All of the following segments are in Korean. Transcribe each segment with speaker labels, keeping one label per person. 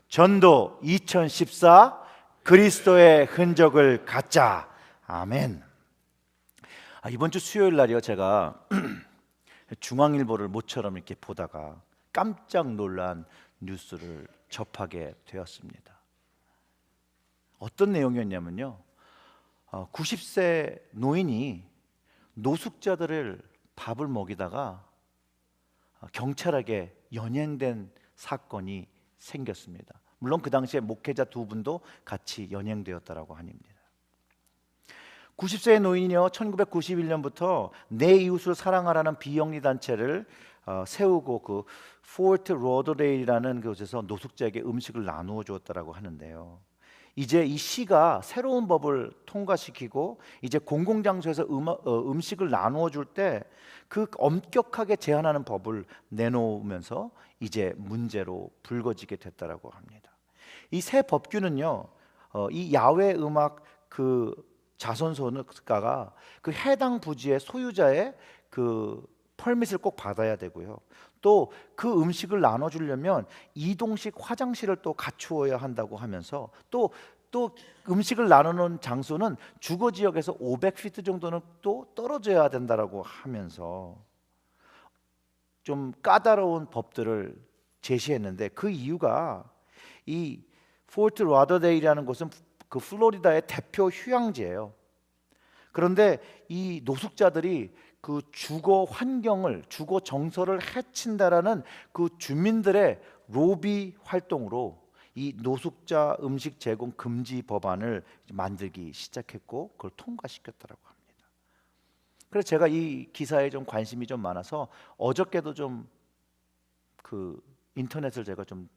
Speaker 1: 전도 2014 그리스도의 흔적을 갖자. 아멘. 이번 주 수요일 날이요, 제가 중앙일보를 모처럼 이렇게 보다가 깜짝 놀란 뉴스를 접하게 되었습니다. 어떤 내용이었냐면요, 90세 노인이 노숙자들을 밥을 먹이다가 경찰에게 연행된 사건이 생겼습니다. 물론 그 당시에 목회자 두 분도 같이 연행되었다라고 합니다. 90세의 노인이요, 1991년부터 내 이웃을 사랑하라는 비영리 단체를 세우고 그 포트 로더데일이라는 곳에서 노숙자에게 음식을 나누어 주었다라고 하는데요. 이제 이 시가 새로운 법을 통과시키고 이제 공공장소에서 음식을 나누어 줄 때 그 엄격하게 제한하는 법을 내놓으면서 이제 문제로 불거지게 됐다라고 합니다. 이 새 법규는요, 이 야외 음악 그 자선소가가 그 해당 부지의 소유자의 그 펄밋을 꼭 받아야 되고요. 또 그 음식을 나눠주려면 이동식 화장실을 또 갖추어야 한다고 하면서 또 음식을 나누는 장소는 주거 지역에서 500피트 정도는 또 떨어져야 된다라고 하면서 좀 까다로운 법들을 제시했는데, 그 이유가 이 포트 라더데일이라는 곳은 그 플로리다의 대표 휴양지예요. 그런데 이 노숙자들이 그 주거 환경을, 주거 정서를 해친다라는 그 주민들의 로비 활동으로 이 노숙자 음식 제공 금지 법안을 만들기 시작했고 그걸 통과시켰다라고 합니다. 그래서 제가 이 기사에 좀 관심이 좀 많아서 어저께도 좀 그 인터넷을 제가 좀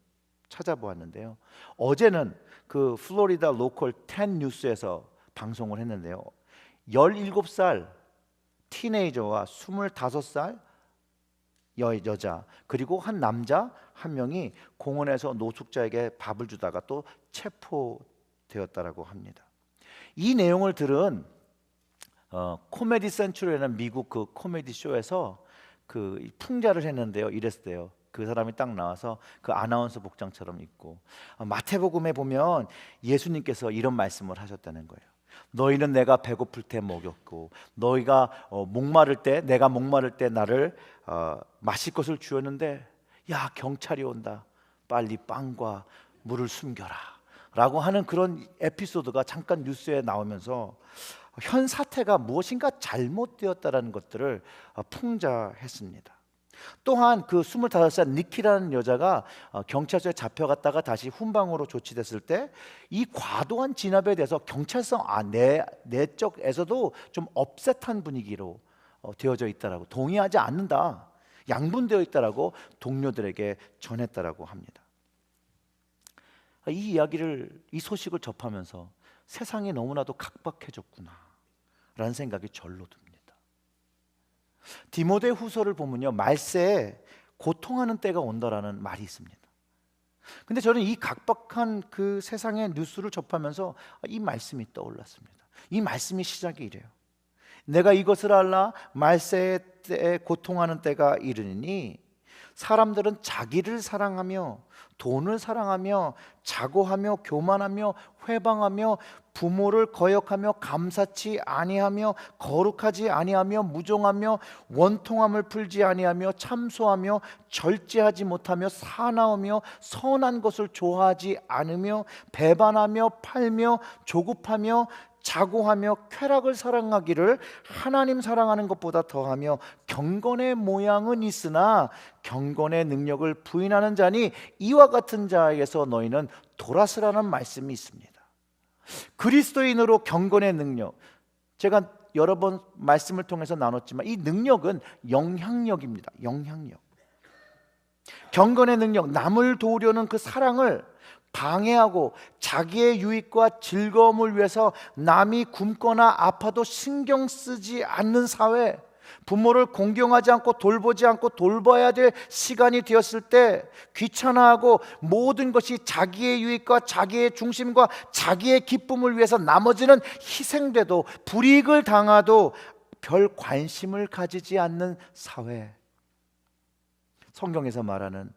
Speaker 1: 찾아보았는데요. 어제는 그 플로리다 로컬 10 뉴스에서 방송을 했는데요. 17살 티네이저와 25살 여자 그리고 한 남자 한 명이 공원에서 노숙자에게 밥을 주다가 또 체포되었다라고 합니다. 이 내용을 들은 코미디 센츄럴이라는 미국 그 코미디 쇼에서 그 풍자를 했는데요. 이랬어요. 그 사람이 딱 나와서 그 아나운서 복장처럼 입고, 마태복음에 보면 예수님께서 이런 말씀을 하셨다는 거예요. 너희는 내가 배고플 때 먹였고, 너희가 목마를 때, 내가 목마를 때 나를 마실 것을 주었는데, 야, 경찰이 온다, 빨리 빵과 물을 숨겨라 라고 하는 그런 에피소드가 잠깐 뉴스에 나오면서 현 사태가 무엇인가 잘못되었다는 것들을 풍자했습니다. 또한 그 25살 니키라는 여자가 경찰서에 잡혀갔다가 다시 훈방으로 조치됐을 때 이 과도한 진압에 대해서 경찰서 내적에서도 좀 업셋한 분위기로 되어져 있다라고, 동의하지 않는다, 양분되어 있다라고 동료들에게 전했다라고 합니다. 이 이야기를, 이 소식을 접하면서 세상이 너무나도 각박해졌구나 라는 생각이 절로 듭니다. 디모데 후서를 보면요, 말세에 고통하는 때가 온다라는 말이 있습니다. 근데 저는 이 각박한 그 세상의 뉴스를 접하면서 이 말씀이 떠올랐습니다. 이 말씀이 시작이 이래요. 내가 이것을 알라, 말세의 때에 고통하는 때가 이르니 사람들은 자기를 사랑하며 돈을 사랑하며 자고하며 교만하며 회방하며 부모를 거역하며 감사치 아니하며 거룩하지 아니하며 무종하며 원통함을 풀지 아니하며 참소하며 절제하지 못하며 사나우며 선한 것을 좋아하지 않으며 배반하며 팔며 조급하며 자고하며 쾌락을 사랑하기를 하나님 사랑하는 것보다 더하며 경건의 모양은 있으나 경건의 능력을 부인하는 자니 이와 같은 자에게서 너희는 돌아서라는 말씀이 있습니다. 그리스도인으로 경건의 능력, 제가 여러 번 말씀을 통해서 나눴지만 이 능력은 영향력입니다. 영향력. 경건의 능력, 남을 도우려는 그 사랑을 방해하고 자기의 유익과 즐거움을 위해서 남이 굶거나 아파도 신경 쓰지 않는 사회, 부모를 공경하지 않고 돌보지 않고 돌봐야 될 시간이 되었을 때 귀찮아하고 모든 것이 자기의 유익과 자기의 중심과 자기의 기쁨을 위해서 나머지는 희생돼도 불이익을 당하도 별 관심을 가지지 않는 사회, 성경에서 말하는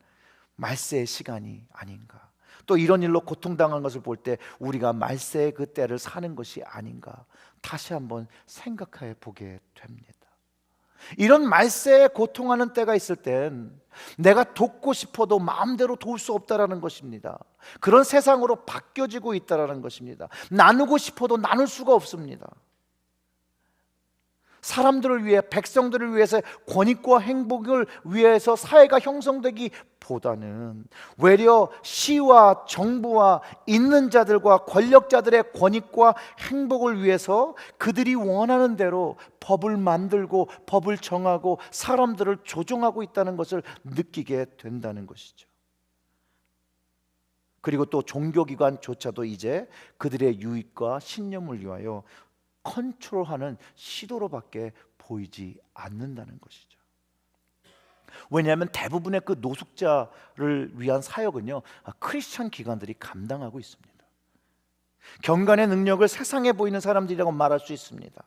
Speaker 1: 말세의 시간이 아닌가. 또 이런 일로 고통당한 것을 볼 때 우리가 말세의 그 때를 사는 것이 아닌가 다시 한번 생각해 보게 됩니다. 이런 말세에 고통하는 때가 있을 땐 내가 돕고 싶어도 마음대로 도울 수 없다라는 것입니다. 그런 세상으로 바뀌어지고 있다라는 것입니다. 나누고 싶어도 나눌 수가 없습니다. 사람들을 위해, 백성들을 위해서, 권익과 행복을 위해서 사회가 형성되기보다는 외려 시와 정부와 있는 자들과 권력자들의 권익과 행복을 위해서 그들이 원하는 대로 법을 만들고 법을 정하고 사람들을 조종하고 있다는 것을 느끼게 된다는 것이죠. 그리고 또 종교기관조차도 이제 그들의 유익과 신념을 위하여 컨트롤하는 시도로밖에 보이지 않는다는 것이죠. 왜냐하면 대부분의 그 노숙자를 위한 사역은요, 크리스천 기관들이 감당하고 있습니다. 경간의 능력을 세상에 보이는 사람들이라고 말할 수 있습니다.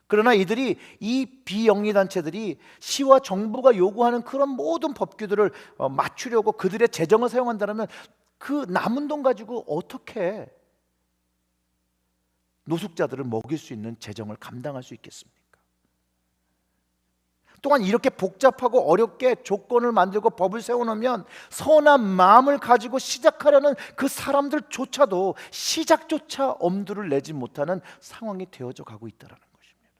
Speaker 1: 그러나 이들이, 이 비영리 단체들이 시와 정부가 요구하는 그런 모든 법규들을 맞추려고 그들의 재정을 사용한다면 그 남은 돈 가지고 어떻게 노숙자들을 먹일 수 있는 재정을 감당할 수 있겠습니까? 또한 이렇게 복잡하고 어렵게 조건을 만들고 법을 세워놓으면 선한 마음을 가지고 시작하려는 그 사람들조차도 시작조차 엄두를 내지 못하는 상황이 되어져 가고 있다는 것입니다.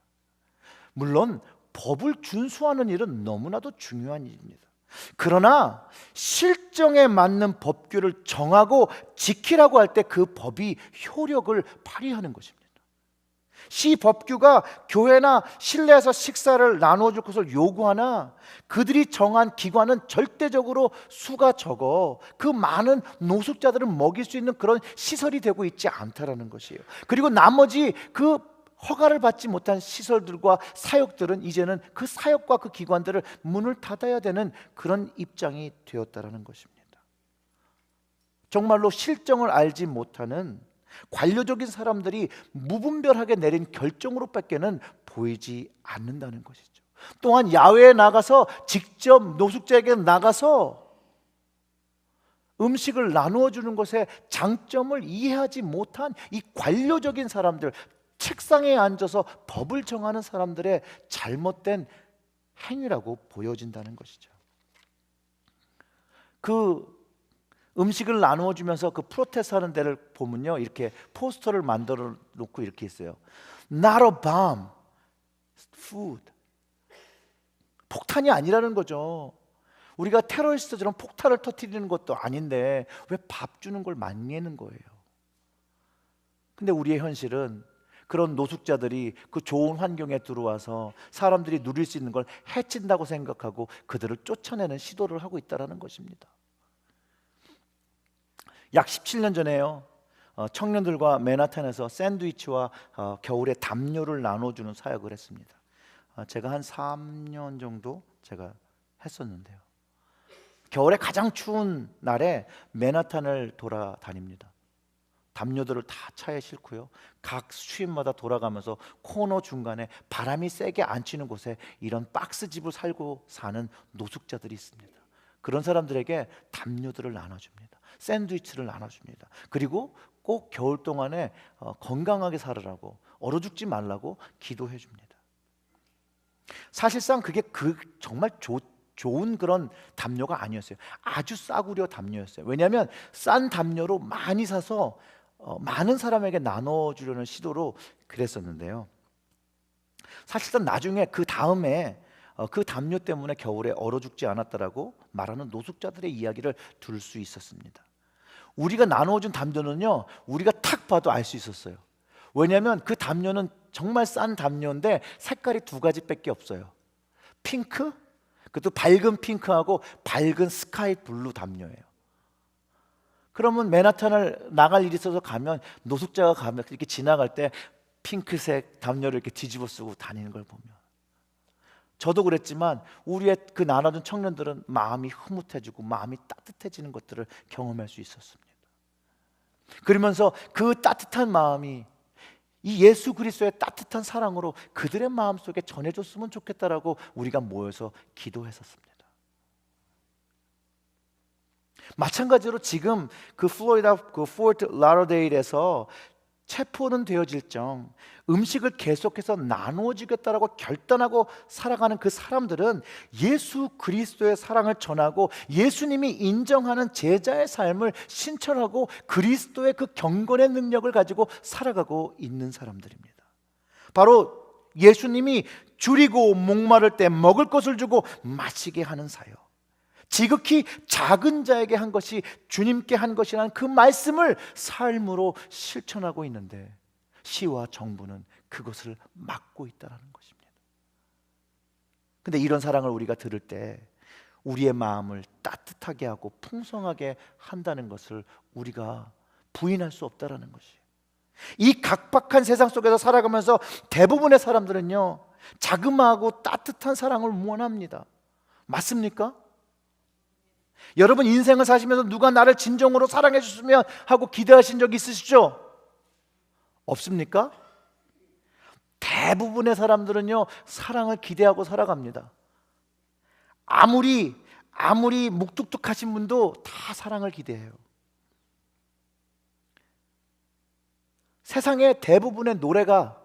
Speaker 1: 물론 법을 준수하는 일은 너무나도 중요한 일입니다. 그러나 실정에 맞는 법규를 정하고 지키라고 할 때 그 법이 효력을 발휘하는 것입니다. 시 법규가 교회나 실내에서 식사를 나누어줄 것을 요구하나 그들이 정한 기관은 절대적으로 수가 적어 그 많은 노숙자들을 먹일 수 있는 그런 시설이 되고 있지 않다라는 것이에요. 그리고 나머지 그 허가를 받지 못한 시설들과 사역들은 이제는 그 사역과 그 기관들을 문을 닫아야 되는 그런 입장이 되었다라는 것입니다. 정말로 실정을 알지 못하는 관료적인 사람들이 무분별하게 내린 결정으로밖에는 보이지 않는다는 것이죠. 또한 야외에 나가서 직접 노숙자에게 나가서 음식을 나누어 주는 것의 장점을 이해하지 못한 이 관료적인 사람들, 책상에 앉아서 법을 정하는 사람들의 잘못된 행위라고 보여진다는 것이죠. 그 음식을 나누어 주면서 그 프로테스트 하는 데를 보면요, 이렇게 포스터를 만들어 놓고 이렇게 있어요. Not a bomb, food. 폭탄이 아니라는 거죠. 우리가 테러리스트처럼 폭탄을 터뜨리는 것도 아닌데 왜 밥 주는 걸 만회하는 거예요. 근데 우리의 현실은 그런 노숙자들이 그 좋은 환경에 들어와서 사람들이 누릴 수 있는 걸 해친다고 생각하고 그들을 쫓아내는 시도를 하고 있다는 것입니다. 약 17년 전에요, 청년들과 맨하탄에서 샌드위치와 겨울에 담요를 나눠주는 사역을 했습니다. 제가 한 3년 정도 제가 했었는데요, 겨울에 가장 추운 날에 맨하탄을 돌아다닙니다. 담요들을 다 차에 싣고요, 각 스트리트마다 돌아가면서 코너 중간에 바람이 세게 안 치는 곳에 이런 박스 집을 살고 사는 노숙자들이 있습니다. 그런 사람들에게 담요들을 나눠줍니다. 샌드위치를 나눠줍니다. 그리고 꼭 겨울 동안에 건강하게 살으라고, 얼어 죽지 말라고 기도해 줍니다. 사실상 그게 정말 좋은 그런 담요가 아니었어요. 아주 싸구려 담요였어요. 왜냐하면 싼 담요로 많이 사서 많은 사람에게 나눠주려는 시도로 그랬었는데요, 사실상 나중에 그 다음에 그 담요 때문에 겨울에 얼어 죽지 않았다라고 말하는 노숙자들의 이야기를 들을 수 있었습니다. 우리가 나눠준 담요는요, 우리가 탁 봐도 알 수 있었어요. 왜냐하면 그 담요는 정말 싼 담요인데 색깔이 두 가지밖에 없어요. 핑크, 그것도 밝은 핑크하고 밝은 스카이 블루 담요예요. 그러면 맨하탄을 나갈 일이 있어서 가면, 노숙자가 가면 이렇게 지나갈 때 핑크색 담요를 이렇게 뒤집어 쓰고 다니는 걸 보면, 저도 그랬지만 우리의 그 나눠준 청년들은 마음이 흐뭇해지고 마음이 따뜻해지는 것들을 경험할 수 있었습니다. 그러면서 그 따뜻한 마음이 이 예수 그리스도의 따뜻한 사랑으로 그들의 마음속에 전해졌으면 좋겠다라고 우리가 모여서 기도했었습니다. 마찬가지로 지금 그 플로리다 그 포트 라더데일에서 체포는 되어질정 음식을 계속해서 나누어 주겠다라고 결단하고 살아가는 그 사람들은 예수 그리스도의 사랑을 전하고 예수님이 인정하는 제자의 삶을 신천하고 그리스도의 그 경건의 능력을 가지고 살아가고 있는 사람들입니다. 바로 예수님이 줄이고 목마를 때 먹을 것을 주고 마시게 하는 사역, 지극히 작은 자에게 한 것이 주님께 한 것이라는 그 말씀을 삶으로 실천하고 있는데 시와 정부는 그것을 막고 있다는 것입니다. 근데 이런 사랑을 우리가 들을 때 우리의 마음을 따뜻하게 하고 풍성하게 한다는 것을 우리가 부인할 수 없다는 것이에요. 이 각박한 세상 속에서 살아가면서 대부분의 사람들은요, 자그마하고 따뜻한 사랑을 원합니다. 맞습니까? 여러분 인생을 사시면서 누가 나를 진정으로 사랑해 줬으면 하고 기대하신 적 있으시죠? 없습니까? 대부분의 사람들은요, 사랑을 기대하고 살아갑니다. 아무리 묵뚝뚝하신 분도 다 사랑을 기대해요. 세상의 대부분의 노래가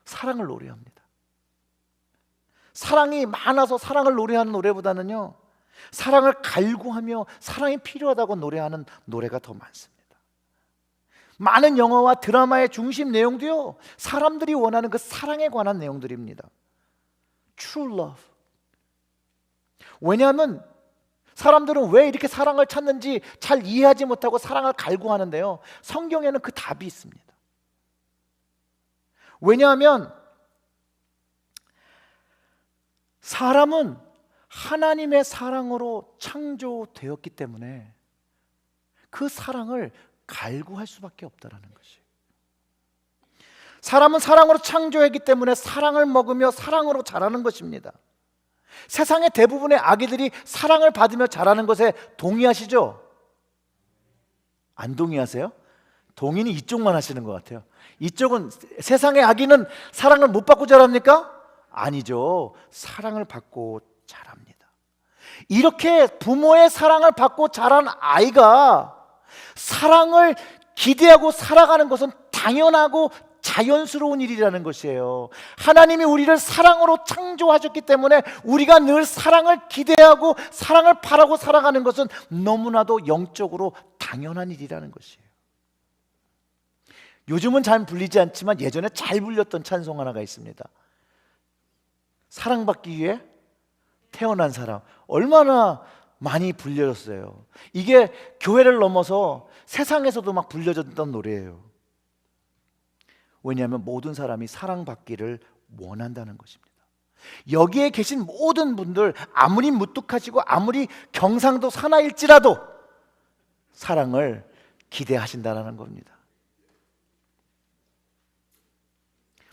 Speaker 1: 사랑을 노래합니다. 사랑이 많아서 사랑을 노래하는 노래보다는요, 사랑을 갈구하며 사랑이 필요하다고 노래하는 노래가 더 많습니다. 많은 영화와 드라마의 중심 내용도요, 사람들이 원하는 그 사랑에 관한 내용들입니다. True love. 왜냐하면 사람들은 왜 이렇게 사랑을 찾는지 잘 이해하지 못하고 사랑을 갈구하는데요, 성경에는 그 답이 있습니다. 왜냐하면 사람은 하나님의 사랑으로 창조되었기 때문에 그 사랑을 갈구할 수밖에 없다라는 것이에요. 사람은 사랑으로 창조했기 때문에 사랑을 먹으며 사랑으로 자라는 것입니다. 세상의 대부분의 아기들이 사랑을 받으며 자라는 것에 동의하시죠? 안 동의하세요? 동의는 이쪽만 하시는 것 같아요. 이쪽은 세상의 아기는 사랑을 못 받고 자랍니까? 아니죠. 사랑을 받고 자랍니다. 이렇게 부모의 사랑을 받고 자란 아이가 사랑을 기대하고 살아가는 것은 당연하고 자연스러운 일이라는 것이에요. 하나님이 우리를 사랑으로 창조하셨기 때문에 우리가 늘 사랑을 기대하고 사랑을 바라고 살아가는 것은 너무나도 영적으로 당연한 일이라는 것이에요. 요즘은 잘 불리지 않지만 예전에 잘 불렸던 찬송 하나가 있습니다. 사랑받기 위해 태어난 사람. 얼마나 많이 불려졌어요. 이게 교회를 넘어서 세상에서도 막 불려졌던 노래예요. 왜냐하면 모든 사람이 사랑받기를 원한다는 것입니다. 여기에 계신 모든 분들, 아무리 무뚝하시고 아무리 경상도 사나일지라도 사랑을 기대하신다는 겁니다.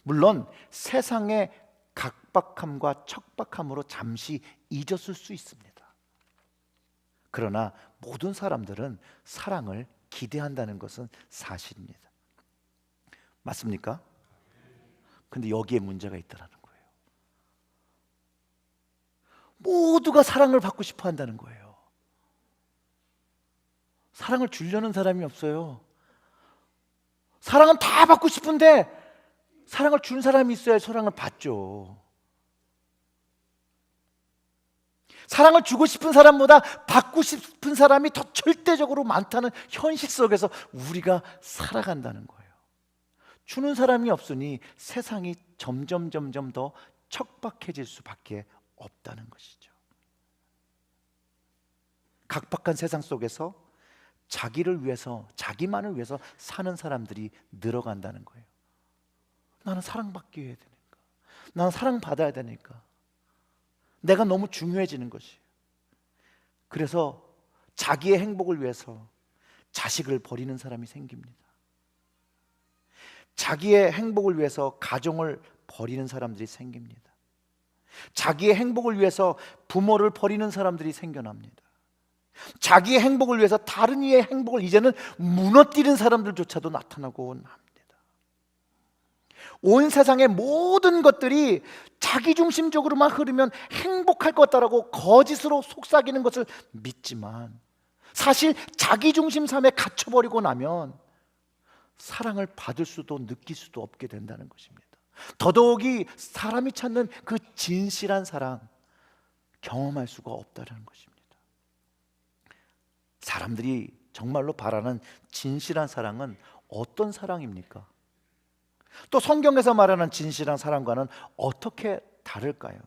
Speaker 1: 물론 세상의 각박함과 척박함으로 잠시 잊었을 수 있습니다. 그러나 모든 사람들은 사랑을 기대한다는 것은 사실입니다. 맞습니까? 근데 여기에 문제가 있다는 거예요. 모두가 사랑을 받고 싶어 한다는 거예요. 사랑을 주려는 사람이 없어요. 사랑은 다 받고 싶은데 사랑을 준 사람이 있어야 사랑을 받죠. 사랑을 주고 싶은 사람보다 받고 싶은 사람이 더 절대적으로 많다는 현실 속에서 우리가 살아간다는 거예요. 주는 사람이 없으니 세상이 점점 더 척박해질 수밖에 없다는 것이죠. 각박한 세상 속에서 자기를 위해서, 자기만을 위해서 사는 사람들이 늘어간다는 거예요. 나는 사랑받기 위해 되니까, 나는 사랑받아야 되니까, 내가 너무 중요해지는 것이에요. 그래서 자기의 행복을 위해서 자식을 버리는 사람이 생깁니다. 자기의 행복을 위해서 가정을 버리는 사람들이 생깁니다. 자기의 행복을 위해서 부모를 버리는 사람들이 생겨납니다. 자기의 행복을 위해서 다른 이의 행복을 이제는 무너뜨리는 사람들조차도 나타나고 합니다. 온 세상의 모든 것들이 자기중심적으로만 흐르면 행복할 것 같다라고 거짓으로 속삭이는 것을 믿지만, 사실 자기중심 삶에 갇혀버리고 나면 사랑을 받을 수도 느낄 수도 없게 된다는 것입니다. 더더욱이 사람이 찾는 그 진실한 사랑 경험할 수가 없다는 것입니다. 사람들이 정말로 바라는 진실한 사랑은 어떤 사랑입니까? 또 성경에서 말하는 진실한 사랑과는 어떻게 다를까요?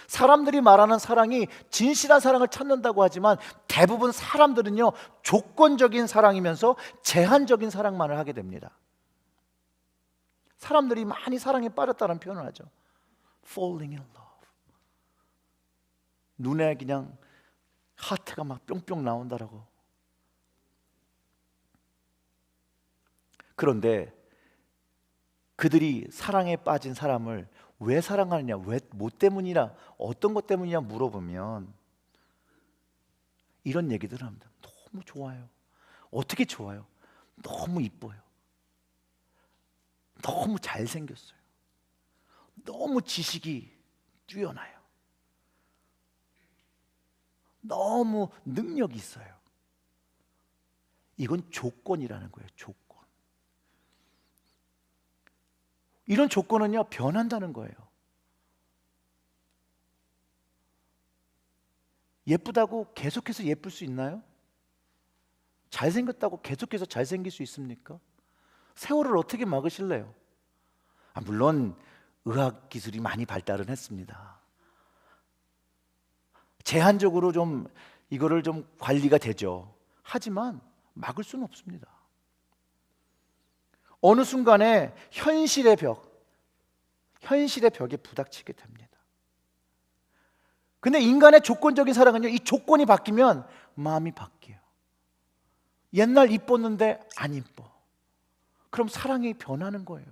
Speaker 1: 사람들이 말하는 사랑이 진실한 사랑을 찾는다고 하지만 대부분 사람들은요, 조건적인 사랑이면서 제한적인 사랑만을 하게 됩니다. 사람들이 많이 사랑에 빠졌다는 표현을 하죠. Falling in love. 눈에 그냥 하트가 막 뿅뿅 나온다라고. 그런데 그들이 사랑에 빠진 사람을 왜 사랑하느냐, 뭐 때문이냐, 어떤 것 때문이냐 물어보면 이런 얘기들을 합니다. 너무 좋아요. 어떻게 좋아요? 너무 이뻐요. 너무 잘생겼어요. 너무 지식이 뛰어나요. 너무 능력이 있어요. 이건 조건이라는 거예요. 조건. 이런 조건은요, 변한다는 거예요. 예쁘다고 계속해서 예쁠 수 있나요? 잘생겼다고 계속해서 잘생길 수 있습니까? 세월을 어떻게 막으실래요? 물론 의학 기술이 많이 발달은 했습니다. 제한적으로 좀 이거를 좀 관리가 되죠. 하지만 막을 수는 없습니다. 어느 순간에 현실의 벽에 부닥치게 됩니다. 근데 인간의 조건적인 사랑은요, 이 조건이 바뀌면 마음이 바뀌어요. 옛날 이뻤는데 안 이뻐. 그럼 사랑이 변하는 거예요.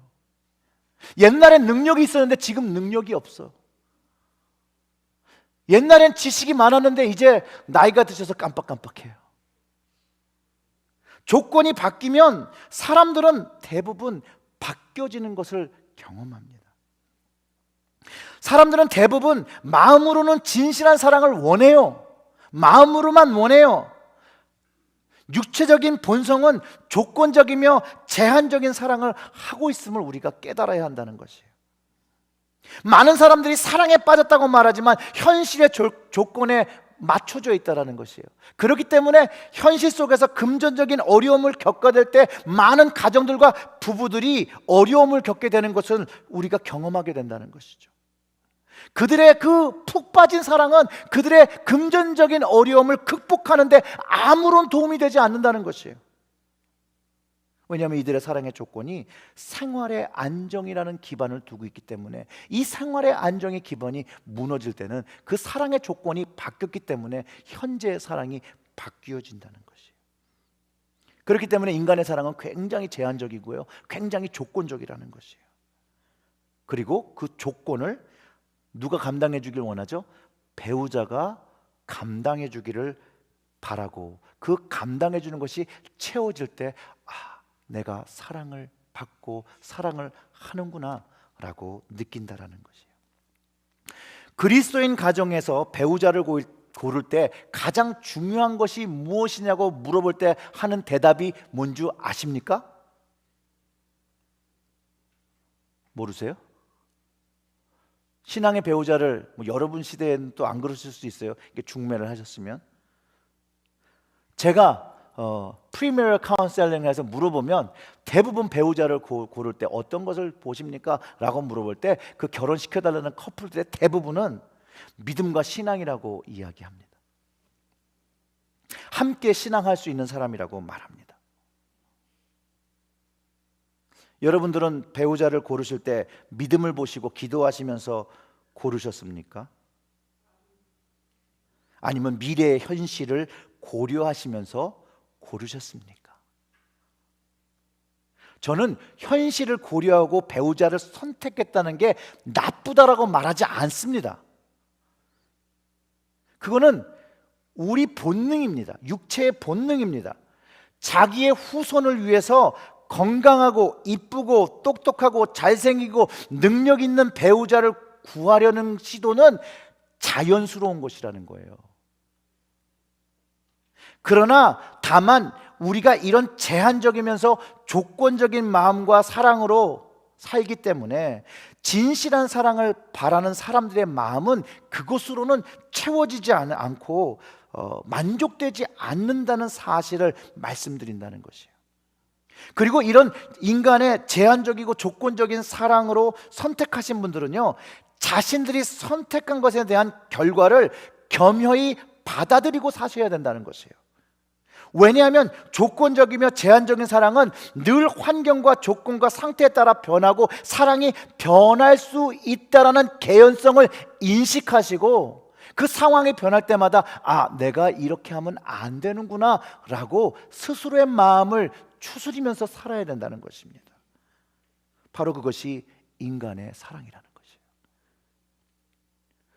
Speaker 1: 옛날엔 능력이 있었는데 지금 능력이 없어. 옛날엔 지식이 많았는데 이제 나이가 드셔서 깜빡깜빡해요. 조건이 바뀌면 사람들은 대부분 바뀌어지는 것을 경험합니다. 사람들은 대부분 마음으로는 진실한 사랑을 원해요. 마음으로만 원해요. 육체적인 본성은 조건적이며 제한적인 사랑을 하고 있음을 우리가 깨달아야 한다는 것이에요. 많은 사람들이 사랑에 빠졌다고 말하지만 현실의 조건에 맞춰져 있다는 것이에요. 그렇기 때문에 현실 속에서 금전적인 어려움을 겪어야 때 많은 가정들과 부부들이 어려움을 겪게 되는 것을 우리가 경험하게 된다는 것이죠. 그들의 그 푹 빠진 사랑은 그들의 금전적인 어려움을 극복하는데 아무런 도움이 되지 않는다는 것이에요. 왜냐하면 이들의 사랑의 조건이 생활의 안정이라는 기반을 두고 있기 때문에 이 생활의 안정의 기반이 무너질 때는 그 사랑의 조건이 바뀌었기 때문에 현재의 사랑이 바뀌어진다는 것이에요. 그렇기 때문에 인간의 사랑은 굉장히 제한적이고요, 굉장히 조건적이라는 것이에요. 그리고 그 조건을 누가 감당해 주길 원하죠? 배우자가 감당해 주기를 바라고, 그 감당해 주는 것이 채워질 때 내가 사랑을 받고 사랑을 하는구나 라고 느낀다라는 것이에요. 그리스도인 가정에서 배우자를 고를 때 가장 중요한 것이 무엇이냐고 물어볼 때 하는 대답이 뭔 줄 아십니까? 모르세요? 신앙의 배우자를 여러분 시대에는 또 안 그러실 수 있어요. 중매를 하셨으면. 제가 프리메리얼 카운셀링에서 물어보면 대부분 배우자를 고를 때 어떤 것을 보십니까? 라고 물어볼 때 그 결혼시켜달라는 커플들의 대부분은 믿음과 신앙이라고 이야기합니다. 함께 신앙할 수 있는 사람이라고 말합니다. 여러분들은 배우자를 고르실 때 믿음을 보시고 기도하시면서 고르셨습니까? 아니면 미래의 현실을 고려하시면서 고르셨습니까? 저는 현실을 고려하고 배우자를 선택했다는 게 나쁘다라고 말하지 않습니다. 그거는 우리 본능입니다. 육체의 본능입니다. 자기의 후손을 위해서 건강하고 이쁘고 똑똑하고 잘생기고 능력 있는 배우자를 구하려는 시도는 자연스러운 것이라는 거예요. 그러나 다만 우리가 이런 제한적이면서 조건적인 마음과 사랑으로 살기 때문에 진실한 사랑을 바라는 사람들의 마음은 그것으로는 채워지지 않고 만족되지 않는다는 사실을 말씀드린다는 것이에요. 그리고 이런 인간의 제한적이고 조건적인 사랑으로 선택하신 분들은요, 자신들이 선택한 것에 대한 결과를 겸허히 받아들이고 사셔야 된다는 것이에요. 왜냐하면 조건적이며 제한적인 사랑은 늘 환경과 조건과 상태에 따라 변하고 사랑이 변할 수 있다라는 개연성을 인식하시고 그 상황이 변할 때마다 내가 이렇게 하면 안 되는구나 라고 스스로의 마음을 추스리면서 살아야 된다는 것입니다. 바로 그것이 인간의 사랑이라는 것이에요.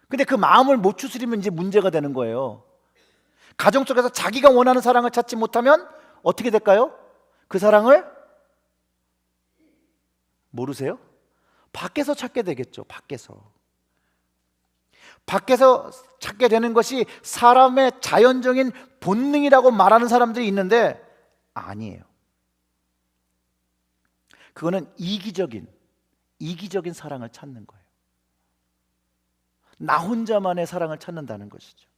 Speaker 1: 근데 그 마음을 못 추스리면 이제 문제가 되는 거예요. 가정 속에서 자기가 원하는 사랑을 찾지 못하면 어떻게 될까요? 그 사랑을 모르세요? 밖에서 찾게 되겠죠. 밖에서 찾게 되는 것이 사람의 자연적인 본능이라고 말하는 사람들이 있는데 아니에요. 그거는 이기적인 사랑을 찾는 거예요. 나 혼자만의 사랑을 찾는다는 것이죠.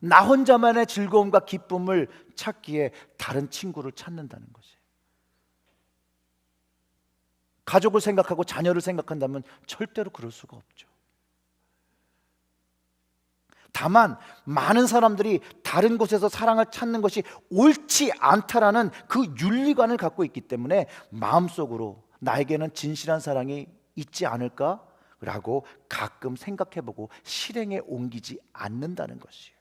Speaker 1: 나 혼자만의 즐거움과 기쁨을 찾기에 다른 친구를 찾는다는 것이에요. 가족을 생각하고 자녀를 생각한다면 절대로 그럴 수가 없죠. 다만 많은 사람들이 다른 곳에서 사랑을 찾는 것이 옳지 않다라는 그 윤리관을 갖고 있기 때문에 마음속으로 나에게는 진실한 사랑이 있지 않을까라고 가끔 생각해보고 실행에 옮기지 않는다는 것이에요.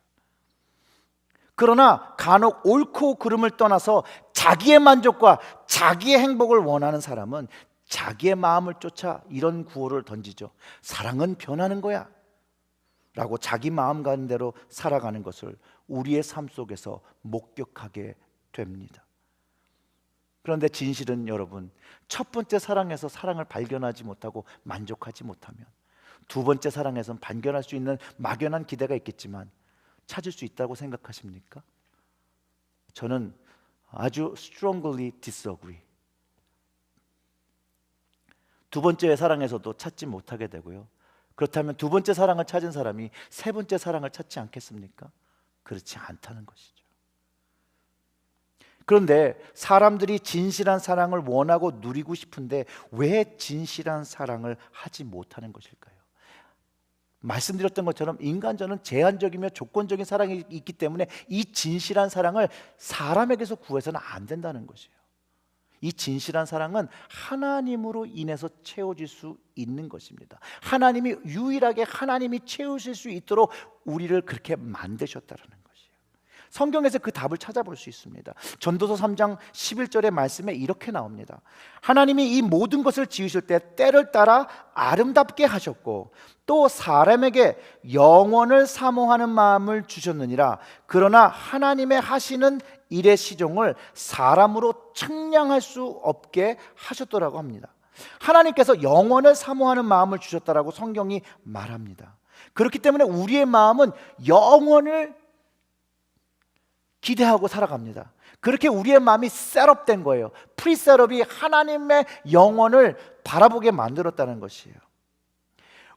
Speaker 1: 그러나 간혹 옳고 그름을 떠나서 자기의 만족과 자기의 행복을 원하는 사람은 자기의 마음을 쫓아 이런 구호를 던지죠. 사랑은 변하는 거야 라고 자기 마음 가는 대로 살아가는 것을 우리의 삶 속에서 목격하게 됩니다. 그런데 진실은 여러분, 첫 번째 사랑에서 사랑을 발견하지 못하고 만족하지 못하면 두 번째 사랑에서는 발견할 수 있는 막연한 기대가 있겠지만 찾을 수 있다고 생각하십니까? 저는 아주 strongly disagree. 두 번째 사랑에서도 찾지 못하게 되고요. 그렇다면 두 번째 사랑을 찾은 사람이 세 번째 사랑을 찾지 않겠습니까? 그렇지 않다는 것이죠. 그런데 사람들이 진실한 사랑을 원하고 누리고 싶은데 왜 진실한 사랑을 하지 못하는 것일까요? 말씀드렸던 것처럼 인간전은 제한적이며 조건적인 사랑이 있기 때문에 이 진실한 사랑을 사람에게서 구해서는 안 된다는 것이에요. 이 진실한 사랑은 하나님으로 인해서 채워질 수 있는 것입니다. 하나님이 유일하게 하나님이 채우실 수 있도록 우리를 그렇게 만드셨다는 것이에요. 성경에서 그 답을 찾아볼 수 있습니다. 전도서 3장 11절의 말씀에 이렇게 나옵니다. 하나님이 이 모든 것을 지으실 때 때를 따라 아름답게 하셨고 또 사람에게 영원을 사모하는 마음을 주셨느니라. 그러나 하나님의 하시는 일의 시종을 사람으로 측량할 수 없게 하셨더라고 합니다. 하나님께서 영원을 사모하는 마음을 주셨다라고 성경이 말합니다. 그렇기 때문에 우리의 마음은 영원을 기대하고 살아갑니다. 그렇게 우리의 마음이 셋업된 거예요. 프리셋업이 하나님의 영원을 바라보게 만들었다는 것이에요.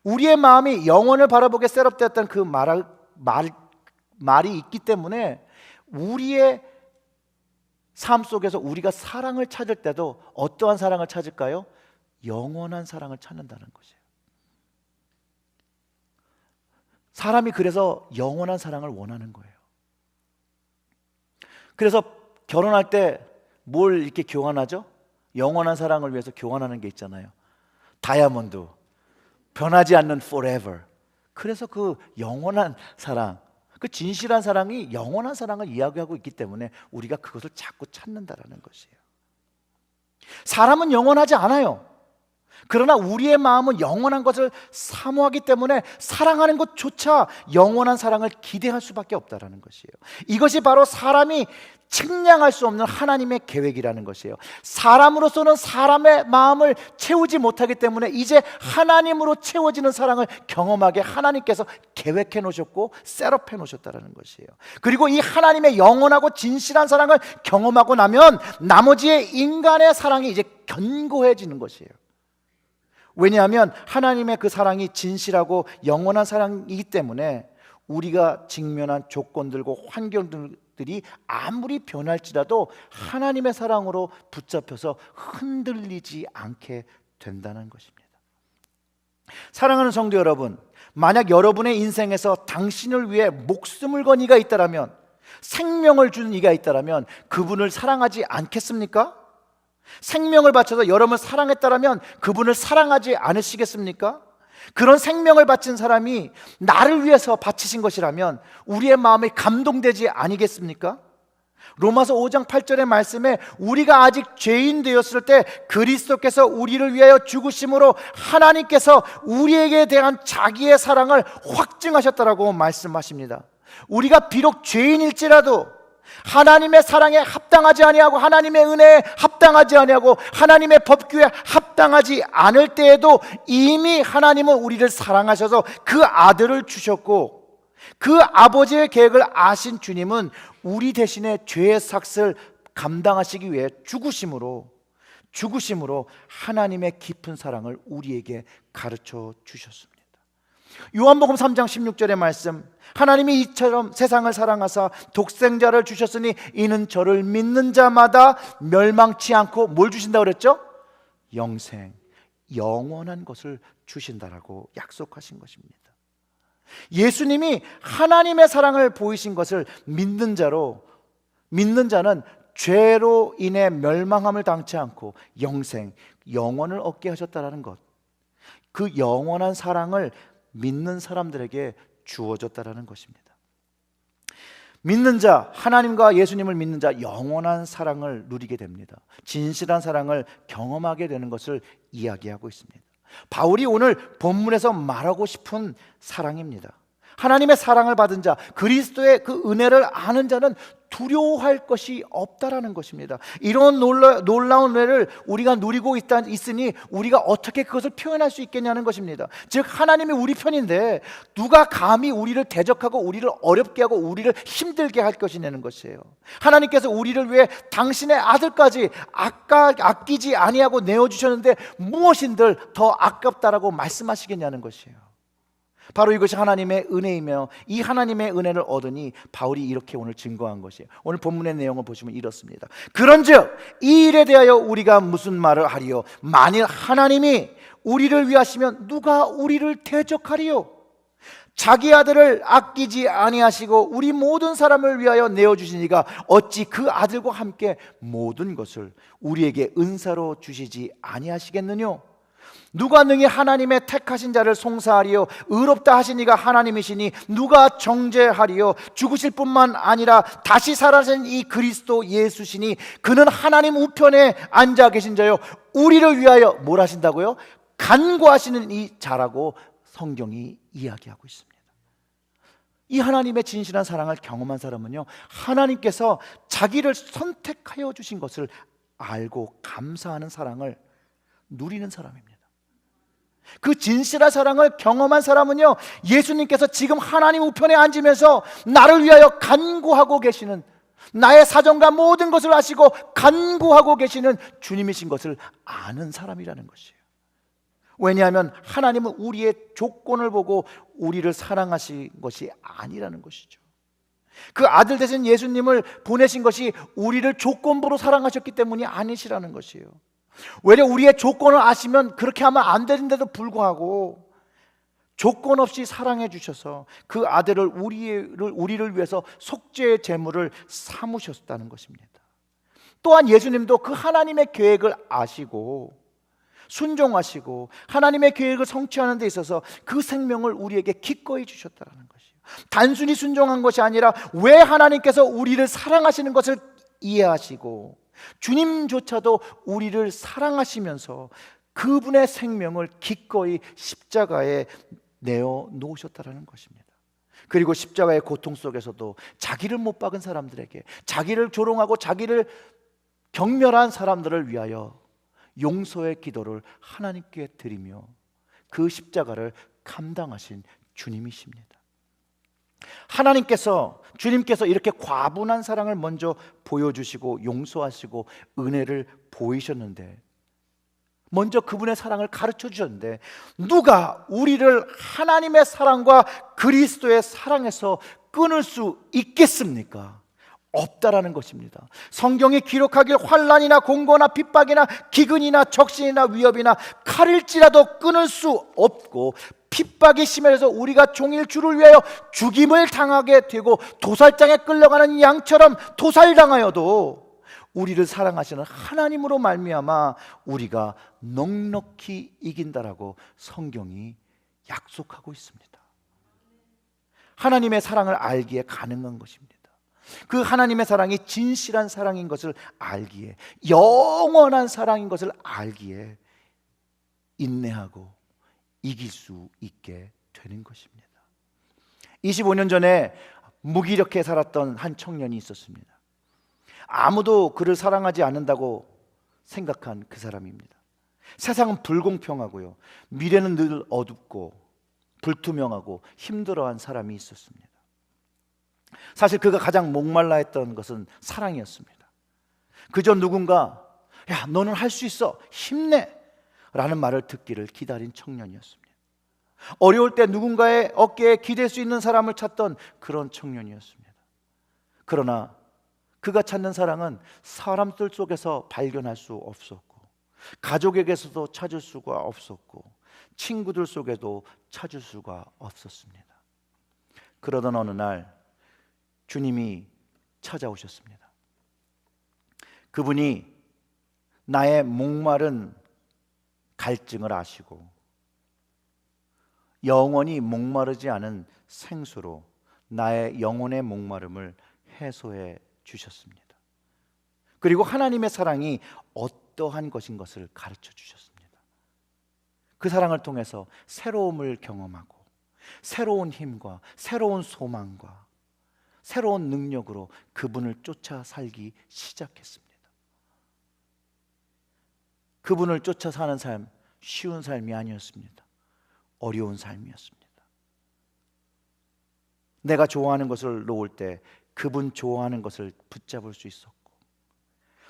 Speaker 1: 우리의 마음이 영원을 바라보게 셋업되었다는 그 말이 있기 때문에 우리의 삶 속에서 우리가 사랑을 찾을 때도 어떠한 사랑을 찾을까요? 영원한 사랑을 찾는다는 것이에요. 사람이 그래서 영원한 사랑을 원하는 거예요. 그래서 결혼할 때 뭘 이렇게 교환하죠? 영원한 사랑을 위해서 교환하는 게 있잖아요. 다이아몬드, 변하지 않는 forever. 그래서 그 영원한 사랑, 그 진실한 사랑이 영원한 사랑을 이야기하고 있기 때문에 우리가 그것을 자꾸 찾는다라는 것이에요. 사람은 영원하지 않아요. 그러나 우리의 마음은 영원한 것을 사모하기 때문에 사랑하는 것조차 영원한 사랑을 기대할 수밖에 없다라는 것이에요. 이것이 바로 사람이 측량할 수 없는 하나님의 계획이라는 것이에요. 사람으로서는 사람의 마음을 채우지 못하기 때문에 이제 하나님으로 채워지는 사랑을 경험하게 하나님께서 계획해 놓으셨고 셋업해 놓으셨다는 것이에요. 그리고 이 하나님의 영원하고 진실한 사랑을 경험하고 나면 나머지의 인간의 사랑이 이제 견고해지는 것이에요. 왜냐하면 하나님의 그 사랑이 진실하고 영원한 사랑이기 때문에 우리가 직면한 조건들과 환경들이 아무리 변할지라도 하나님의 사랑으로 붙잡혀서 흔들리지 않게 된다는 것입니다. 사랑하는 성도 여러분, 만약 여러분의 인생에서 당신을 위해 목숨을 건 이가 있다라면, 생명을 준 이가 있다라면 그분을 사랑하지 않겠습니까? 생명을 바쳐서 여러분을 사랑했다라면 그분을 사랑하지 않으시겠습니까? 그런 생명을 바친 사람이 나를 위해서 바치신 것이라면 우리의 마음이 감동되지 아니겠습니까? 로마서 5장 8절의 말씀에 우리가 아직 죄인 되었을 때 그리스도께서 우리를 위하여 죽으심으로 하나님께서 우리에게 대한 자기의 사랑을 확증하셨다라고 말씀하십니다. 우리가 비록 죄인일지라도 하나님의 사랑에 합당하지 아니하고 하나님의 은혜에 합당하지 아니하고 하나님의 법규에 합당하지 않을 때에도 이미 하나님은 우리를 사랑하셔서 그 아들을 주셨고, 그 아버지의 계획을 아신 주님은 우리 대신에 죄의 삭을 감당하시기 위해 죽으심으로 하나님의 깊은 사랑을 우리에게 가르쳐 주셨습니다. 요한복음 3장 16절의 말씀, 하나님이 이처럼 세상을 사랑하사 독생자를 주셨으니 이는 저를 믿는 자마다 멸망치 않고 뭘 주신다고 그랬죠? 영생, 영원한 것을 주신다라고 약속하신 것입니다. 예수님이 하나님의 사랑을 보이신 것을 믿는 자는 죄로 인해 멸망함을 당치 않고 영생, 영원을 얻게 하셨다라는 것, 그 영원한 사랑을 믿는 사람들에게 주어졌다라는 것입니다. 믿는 자, 하나님과 예수님을 믿는 자, 영원한 사랑을 누리게 됩니다. 진실한 사랑을 경험하게 되는 것을 이야기하고 있습니다. 바울이 오늘 본문에서 말하고 싶은 사랑입니다. 하나님의 사랑을 받은 자, 그리스도의 그 은혜를 아는 자는 두려워할 것이 없다라는 것입니다. 이런 놀라운 은혜를 우리가 누리고 있으니 우리가 어떻게 그것을 표현할 수 있겠냐는 것입니다. 즉 하나님이 우리 편인데 누가 감히 우리를 대적하고 우리를 어렵게 하고 우리를 힘들게 할 것이냐는 것이에요. 하나님께서 우리를 위해 당신의 아들까지 아끼지 아니하고 내어주셨는데 무엇인들 더 아깝다라고 말씀하시겠냐는 것이에요. 바로 이것이 하나님의 은혜이며 이 하나님의 은혜를 얻으니 바울이 이렇게 오늘 증거한 것이에요. 오늘 본문의 내용을 보시면 이렇습니다. 그런즉 이 일에 대하여 우리가 무슨 말을 하리요? 만일 하나님이 우리를 위하시면 누가 우리를 대적하리요? 자기 아들을 아끼지 아니하시고 우리 모든 사람을 위하여 내어주신 이가 어찌 그 아들과 함께 모든 것을 우리에게 은사로 주시지 아니하시겠느냐? 누가 능히 하나님의 택하신 자를 송사하리요? 의롭다 하신 이가 하나님이시니 누가 정죄하리요? 죽으실 뿐만 아니라 다시 살아신 이 그리스도 예수시니 그는 하나님 우편에 앉아 계신 자요 우리를 위하여 뭘 하신다고요? 간구하시는 이 자라고 성경이 이야기하고 있습니다. 이 하나님의 진실한 사랑을 경험한 사람은요, 하나님께서 자기를 선택하여 주신 것을 알고 감사하는 사랑을 누리는 사람입니다. 그 진실한 사랑을 경험한 사람은요, 예수님께서 지금 하나님 우편에 앉으면서 나를 위하여 간구하고 계시는, 나의 사정과 모든 것을 아시고 간구하고 계시는 주님이신 것을 아는 사람이라는 것이에요. 왜냐하면 하나님은 우리의 조건을 보고 우리를 사랑하신 것이 아니라는 것이죠. 그 아들 되신 예수님을 보내신 것이 우리를 조건부로 사랑하셨기 때문이 아니시라는 것이에요. 왜냐, 우리의 조건을 아시면 그렇게 하면 안 되는데도 불구하고 조건 없이 사랑해 주셔서 그 아들을 우리를 위해서 속죄의 제물을 삼으셨다는 것입니다. 또한 예수님도 그 하나님의 계획을 아시고 순종하시고 하나님의 계획을 성취하는 데 있어서 그 생명을 우리에게 기꺼이 주셨다는 것이에요. 단순히 순종한 것이 아니라 왜 하나님께서 우리를 사랑하시는 것을 이해하시고 주님조차도 우리를 사랑하시면서 그분의 생명을 기꺼이 십자가에 내어 놓으셨다라는 것입니다. 그리고 십자가의 고통 속에서도 자기를 못 박은 사람들에게, 자기를 조롱하고 자기를 경멸한 사람들을 위하여 용서의 기도를 하나님께 드리며 그 십자가를 감당하신 주님이십니다. 주님께서 이렇게 과분한 사랑을 먼저 보여주시고 용서하시고 은혜를 보이셨는데, 먼저 그분의 사랑을 가르쳐 주셨는데, 누가 우리를 하나님의 사랑과 그리스도의 사랑에서 끊을 수 있겠습니까? 없다라는 것입니다. 성경이 기록하길 환난이나 공고나 핍박이나 기근이나 적신이나 위협이나 칼일지라도 끊을 수 없고, 핍박이 심해서 우리가 종일 주를 위하여 죽임을 당하게 되고 도살장에 끌려가는 양처럼 도살당하여도 우리를 사랑하시는 하나님으로 말미암아 우리가 넉넉히 이긴다라고 성경이 약속하고 있습니다. 하나님의 사랑을 알기에 가능한 것입니다. 그 하나님의 사랑이 진실한 사랑인 것을 알기에, 영원한 사랑인 것을 알기에 인내하고 이길 수 있게 되는 것입니다. 25년 전에 무기력해 살았던 한 청년이 있었습니다. 아무도 그를 사랑하지 않는다고 생각한 그 사람입니다. 세상은 불공평하고요, 미래는 늘 어둡고 불투명하고 힘들어한 사람이 있었습니다. 사실 그가 가장 목말라 했던 것은 사랑이었습니다. 그저 누군가 야, 너는 할 수 있어, 힘내 라는 말을 듣기를 기다린 청년이었습니다. 어려울 때 누군가의 어깨에 기댈 수 있는 사람을 찾던 그런 청년이었습니다. 그러나 그가 찾는 사랑은 사람들 속에서 발견할 수 없었고, 가족에게서도 찾을 수가 없었고, 친구들 속에도 찾을 수가 없었습니다. 그러던 어느 날 주님이 찾아오셨습니다. 그분이 나의 목마른 갈증을 아시고 영원히 목마르지 않은 생수로 나의 영혼의 목마름을 해소해 주셨습니다. 그리고 하나님의 사랑이 어떠한 것인 것을 가르쳐 주셨습니다. 그 사랑을 통해서 새로움을 경험하고 새로운 힘과 새로운 소망과 새로운 능력으로 그분을 쫓아 살기 시작했습니다. 그분을 쫓아 사는 삶, 쉬운 삶이 아니었습니다. 어려운 삶이었습니다. 내가 좋아하는 것을 놓을 때 그분 좋아하는 것을 붙잡을 수 있었고,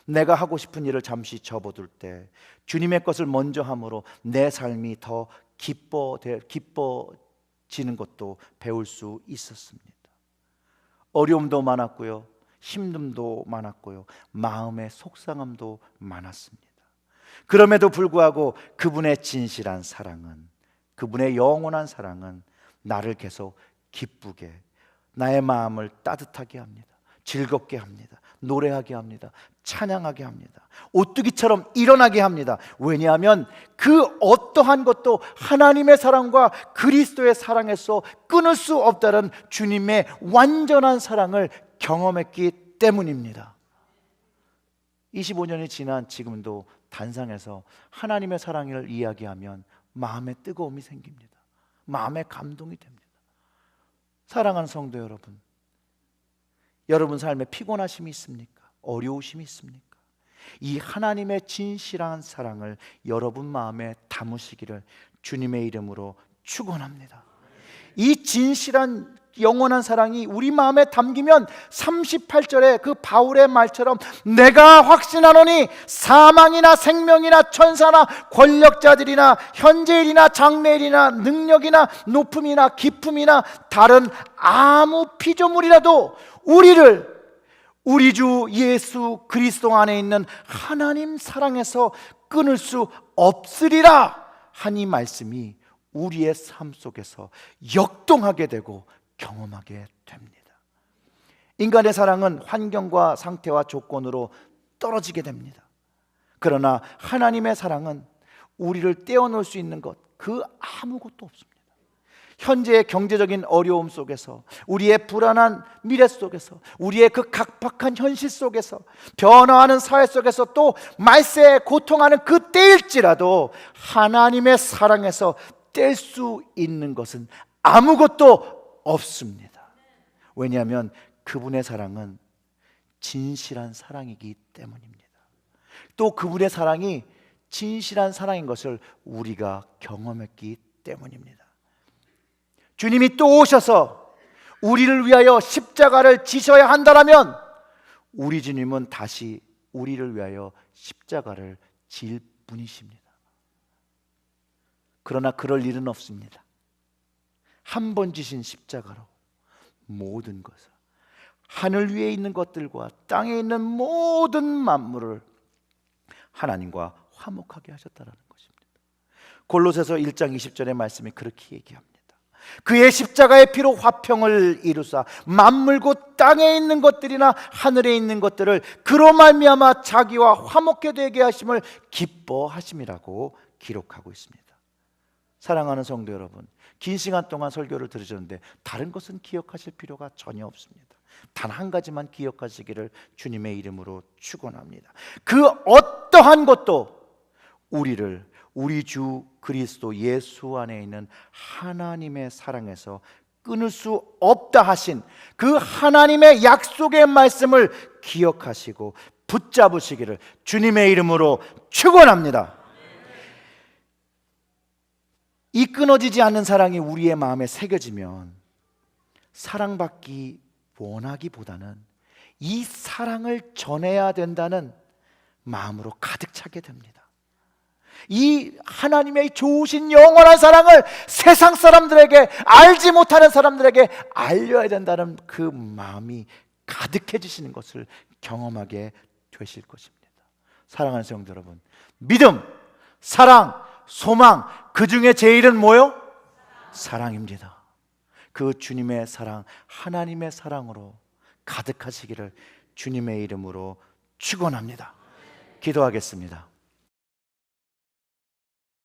Speaker 1: 내가 하고 싶은 일을 잠시 접어둘 때 주님의 것을 먼저 함으로 내 삶이 더 기뻐지는 것도 배울 수 있었습니다. 어려움도 많았고요, 힘듦도 많았고요, 마음의 속상함도 많았습니다. 그럼에도 불구하고 그분의 진실한 사랑은, 그분의 영원한 사랑은 나를 계속 기쁘게, 나의 마음을 따뜻하게 합니다. 즐겁게 합니다. 노래하게 합니다. 찬양하게 합니다. 오뚜기처럼 일어나게 합니다. 왜냐하면 그 어떠한 것도 하나님의 사랑과 그리스도의 사랑에서 끊을 수 없다는 주님의 완전한 사랑을 경험했기 때문입니다. 25년이 지난 지금도 단상에서 하나님의 사랑을 이야기하면 마음에 뜨거움이 생깁니다. 마음에 감동이 됩니다. 사랑하는 성도 여러분, 여러분 삶에 피곤하심이 있습니까? 어려우심이 있습니까? 이 하나님의 진실한 사랑을 여러분 마음에 담으시기를 주님의 이름으로 축원합니다. 이 진실한 영원한 사랑이 우리 마음에 담기면 38절에 그 바울의 말처럼 내가 확신하노니 사망이나 생명이나 천사나 권력자들이나 현재일이나 장래일이나 능력이나 높음이나 깊음이나 다른 아무 피조물이라도 우리를 우리 주 예수 그리스도 안에 있는 하나님 사랑에서 끊을 수 없으리라 하니 말씀이 우리의 삶 속에서 역동하게 되고 경험하게 됩니다. 인간의 사랑은 환경과 상태와 조건으로 떨어지게 됩니다. 그러나 하나님의 사랑은 우리를 떼어놓을 수 있는 것, 그 아무것도 없습니다. 현재의 경제적인 어려움 속에서, 우리의 불안한 미래 속에서, 우리의 그 각박한 현실 속에서, 변화하는 사회 속에서, 또 말세에 고통하는 그 때일지라도 하나님의 사랑에서 뗄 수 있는 것은 아무것도 없습니다. 왜냐하면 그분의 사랑은 진실한 사랑이기 때문입니다. 또 그분의 사랑이 진실한 사랑인 것을 우리가 경험했기 때문입니다. 주님이 또 오셔서 우리를 위하여 십자가를 지셔야 한다면 우리 주님은 다시 우리를 위하여 십자가를 질 분이십니다. 그러나 그럴 일은 없습니다. 한 번 지신 십자가로 모든 것을, 하늘 위에 있는 것들과 땅에 있는 모든 만물을 하나님과 화목하게 하셨다는 것입니다. 골로새서 1장 20절의 말씀이 그렇게 얘기합니다. 그의 십자가의 피로 화평을 이루사 만물고 땅에 있는 것들이나 하늘에 있는 것들을 그로 말미암아 자기와 화목게 되게 하심을 기뻐하심이라고 기록하고 있습니다. 사랑하는 성도 여러분, 긴 시간 동안 설교를 들으셨는데 다른 것은 기억하실 필요가 전혀 없습니다. 단 한 가지만 기억하시기를 주님의 이름으로 축원합니다. 그 어떠한 것도 우리를 우리 주 그리스도 예수 안에 있는 하나님의 사랑에서 끊을 수 없다 하신 그 하나님의 약속의 말씀을 기억하시고 붙잡으시기를 주님의 이름으로 축원합니다. 이 끊어지지 않는 사랑이 우리의 마음에 새겨지면 사랑받기 원하기보다는 이 사랑을 전해야 된다는 마음으로 가득 차게 됩니다. 이 하나님의 좋으신 영원한 사랑을 세상 사람들에게, 알지 못하는 사람들에게 알려야 된다는 그 마음이 가득해지시는 것을 경험하게 되실 것입니다. 사랑하는 성도 여러분, 믿음, 사랑, 소망, 그 중에 제일은 뭐요? 사랑입니다. 그 주님의 사랑, 하나님의 사랑으로 가득하시기를 주님의 이름으로 축원합니다. 기도하겠습니다.